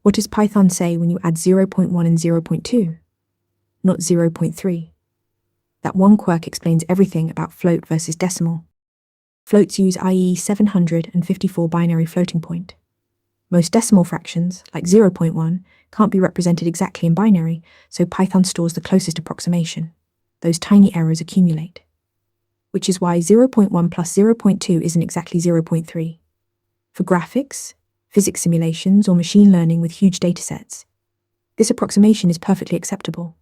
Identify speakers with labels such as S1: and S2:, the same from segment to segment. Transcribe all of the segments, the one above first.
S1: What does Python say when you add 0.1 and 0.2? Not 0.3. That one quirk explains everything about float versus decimal. Floats use i.e. 754 binary floating point. Most decimal fractions, like 0.1, can't be represented exactly in binary, so Python stores the closest approximation. Those tiny errors accumulate. Which is why 0.1 plus 0.2 isn't exactly 0.3. For graphics, physics simulations, or machine learning with huge datasets, this approximation is perfectly acceptable.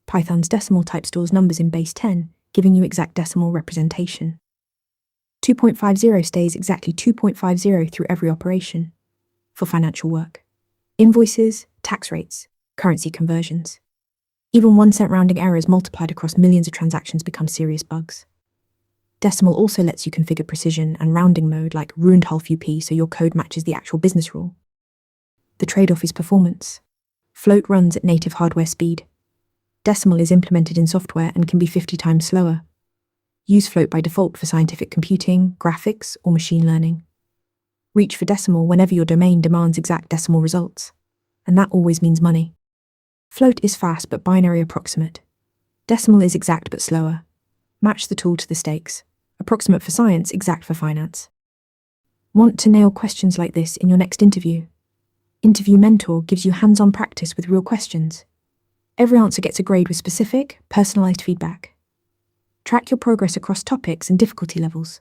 S1: Python's decimal type stores numbers in base 10, giving you exact decimal representation. 2.50 stays exactly 2.50 through every operation. For financial work, invoices, tax rates, currency conversions. Even 1 cent rounding errors multiplied across millions of transactions become serious bugs. Decimal also lets you configure precision and rounding mode like ruined half UP so your code matches the actual business rule. The trade-off is performance. Float runs at native hardware speed. Decimal is implemented in software and can be 50 times slower. Use float by default for scientific computing, graphics, or machine learning. Reach for decimal whenever your domain demands exact decimal results. And that always means money. Float is fast but binary approximate. Decimal is exact but slower. Match the tool to the stakes. Approximate for science, exact for finance. Want to nail questions like this in your next interview? Interview Mentor gives you hands-on practice with real questions. Every answer gets a grade with specific, personalized feedback. Track your progress across topics and difficulty levels.